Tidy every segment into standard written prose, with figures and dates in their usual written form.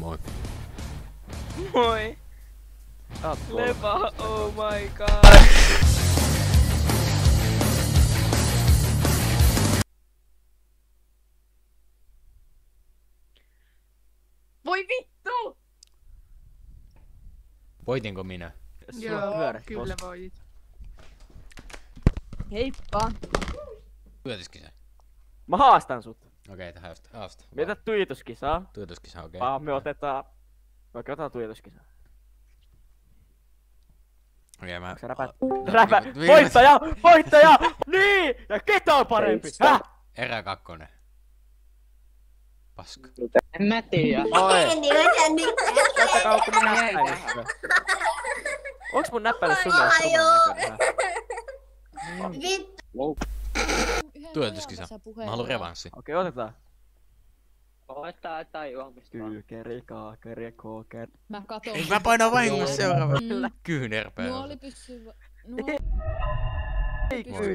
Moi. Moi. Lepa, oh my god. Voi vittu! Voitinko minä? Joo, kyllä voit. Heippa. Tuotuskisaa. Mä haastan sut. Okei, haasta. Mitä tuijatuskisaa? Tuotuskisaa, okei. Me otetaan... Okei, otetaan tuijatuskisaa. Okei, mä... Onks räpä? Voittaja! Voittaja! Niin! Ja ketä on parempi? Häh? Erä kakkonen. Paska. En mä tiedä. Katsokaa, onko mun näppäilyssä. Onks mun näppäilys sun mielestä tuman näköinen? Tuotuskisa. Mä haluun revanssi. Okei, otetaan. Koettaa tai juomista vaan. Kyykeri, kaakeri, kookeri. Mä katon. Ei mä painan vahingossa seuraava. Kyynärpää. Nuoli pysyy...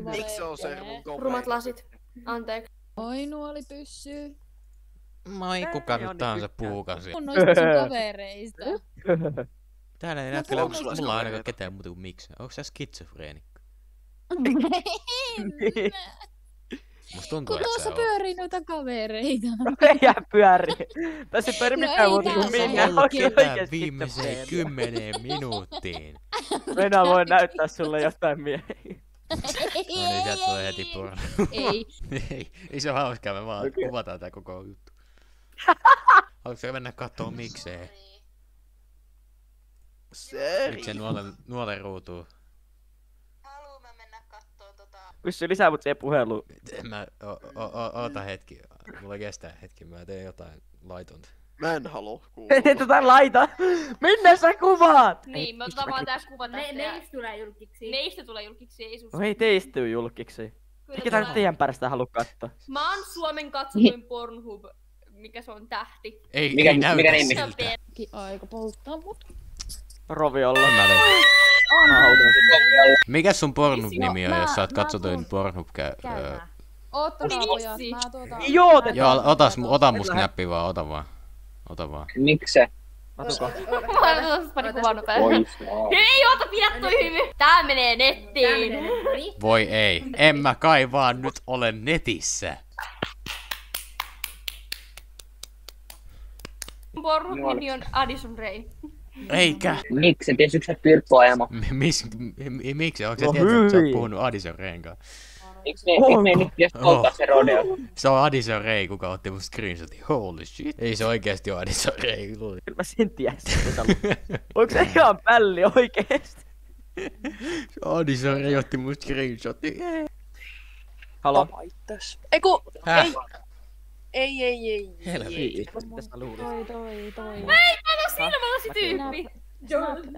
Miksi se on servun komea? Rumat lasit. Anteeksi. Oi nuoli pysyy. Moi, kuka nyt tahansa puukasi. On noista sun kavereista. Täällä ei näe kyllä mulla ainakaan ketään muuta kuin miksi. Onko sä skitsofreenikko? Musta tuntuu, Kun tuossa pyörii noita kavereita. Ei pyöri. Tässä ei pyöri No mitään ei muuta kuin täällä minä. ollut Oikein ketään viimeiseen 10 minuuttiin. Minä voin näyttää sulle jotain miehiä. No niin, sieltä tulee heti porno. Ei. Ei se ole hauskaa, me vaan kuvataan tää koko juttu. Haluatko sä mennä kattoo mikseen? Miksei nuolen ruutuun? Haluun mä mennä kattoo Pysy lisää mut siihen puheluun. Mä oota hetki. Mulla kestää hetki, mä teen jotain laitonta. Mä en haloo kuulla. Ei tätä laita! Minne sä kuvaat? Niin, me otetaan vaan tässä kuvat tästä. Meistä tulee julkiksi. Meistä tulee julkiksi, ei susta. No ei teistä tuu julkiksi. Kyllä Ketä tulee. teidän päästä haluu katsoa? Mä oon Suomen katsotuin Pornhub, mikä se on tähti. Ei Mikä näytä nimi? Se on siltä. Aika polttaa mut. Roviolla. Mikä sun Pornhub-nimi on, jos sä oot katsotuin Pornhub Oottakaa pojat, mä Joo, Joo, ota mun snappi vaan, ota vaan. Miksi se? Atuko? Mä oon tuossa pari kuvaa nopeasti. Hei, oota pidä toi hyvin. Tää menee nettiin. Voi ei, en mä kai vaan nyt ole netissä. Pornhub-nimi on Addison Rae. Eikä. Miksi? Tiesitkö sä Pyrkko-ajama? Miksi? Onko sä No tiedät, että sä oot hyi. puhunut Addison Raen kanssa? Miksi me nyt pitäis polttaa se rodeo? Se on Addison Rae, kuka otti mun screenshotin. Holy shit. Ei se oikeesti oo Addison Rae. Kyllä mä sen tiesin. Onko se ihan pälli oikeesti? Addison Rae otti mun screenshotin. Halo? Eiku, Häh? ei. Helvetti. Mitäs mä luulin? toi. Ei, mä en oo silmälasityyppi.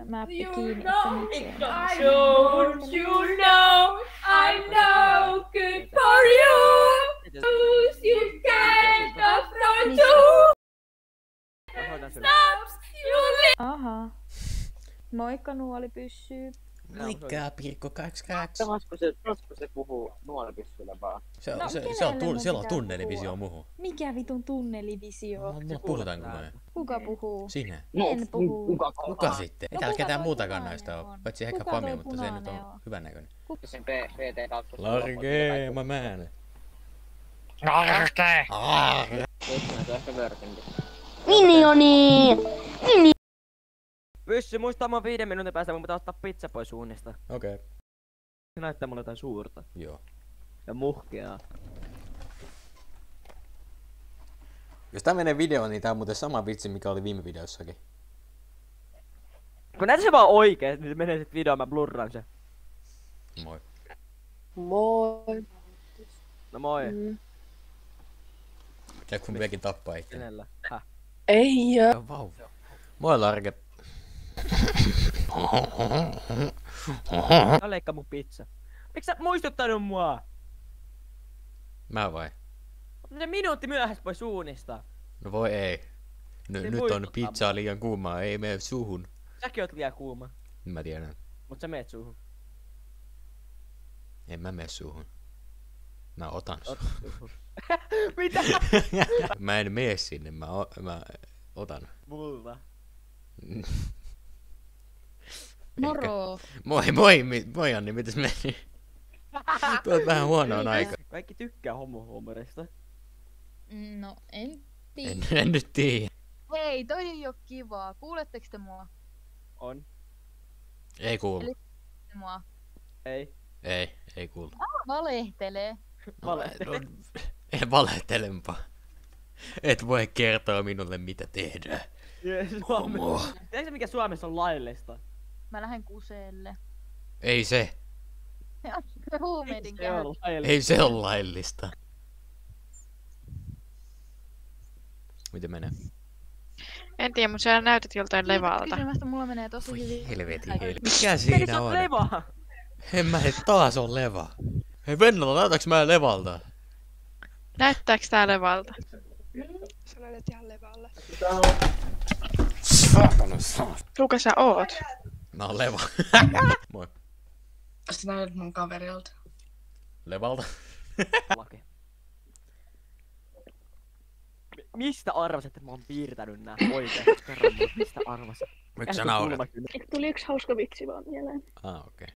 Mäppi kiinni, että miksi. Don't you know I'm no good for you? You can't afford to snaps you live. Aha. Moikka nuoli pysyy. Moikka Pirkko 22. Olisiko se puhuu nuolipyssyllä vaan? Siellä on tunnelivisio muhu. Mikä vitun tunnelivisio? Mulla puhutaan kun mä. Kuka puhuu? Sinä. En puhu. Kuka sitten? Ei No täällä kuka ketään toi muutakaan punainen näistä on? oo. Paitsi ehkä Kuka Pami, toi mutta se nyt punainen on on? hyvän näköinen. Sen PT kautta. Largee, mä mään. Seitsemän se ehkä vörkendi. Pyssy, muista mä 5 minuutin päästä, mun pitää ottaa pizza pois suunnista. Okei. Se näyttää mulle jotain suurta. Joo. Ja muhkeaa. Jos tää menee videoon, niin tää on muuten sama vitsi, mikä oli viime videossakin. Kun näitä se vaan oikeesti, niin se menee sit videoon, mä blurraan se. Moi. Moi. No moi. Tiedätkö kun vieläkin tappaa itse? Kenellä? Häh? Ei jää. Vau. Moi Large. Mä leikkaa mun pizza. Miks sä muistuttanut mua? Mä vai? Se minuutti myöhässä pois suunnista. No voi ei. Se Nyt on muistuttaa pizzaa liian kuumaa, ei mene suuhun. Säkin oot liian kuuma. Mä tiedän. Mut sä meet suuhun. En mä mene suuhun. Mä otan sun. Mitä? Mä en mene sinne, Otan. Multa. Moro. Moi Anni, mitäs meni? Tuot vähän huonoon aikaan. Kaikki tykkää homohuumorista. No, en tiedä. En nyt tiedä. Hei, toi ei oo kivaa. Kuuletteko te mua? On. Ei kuulu. Mua. Ei. Ei kuulu. Valehtelee. Valehtele. En valehtelempa. Et voi kertoa minulle mitä tehdään. Homo. Tiedätkö mikä Suomessa on laillista? Mä lähden kuseelle. Ei se. Huumeiden Se on laillista. Ei se ole laillista. Miten menee? En tiedä, mutta sä näytät joltain levalta. Kysymästä mulla menee tosi Voi hyvin. helvetin. Mikä siinä on? Leva! En mä taas on leva. Hei Vennola, näytäks mä levalta? Näyttääks tää levalta? Sä näytät ihan levälle. Saatana. Kuka sä oot? Mä oon leva. Moi. Sä näytät mun kaverilta. Levalta. Laki. Mistä arvasit, että mä oon piirtänyt nää oikeesti? Kerro mulle, mistä arvasit? Miksi sä naurat? Tuli yksi hauska vitsi vaan mieleen. Okei.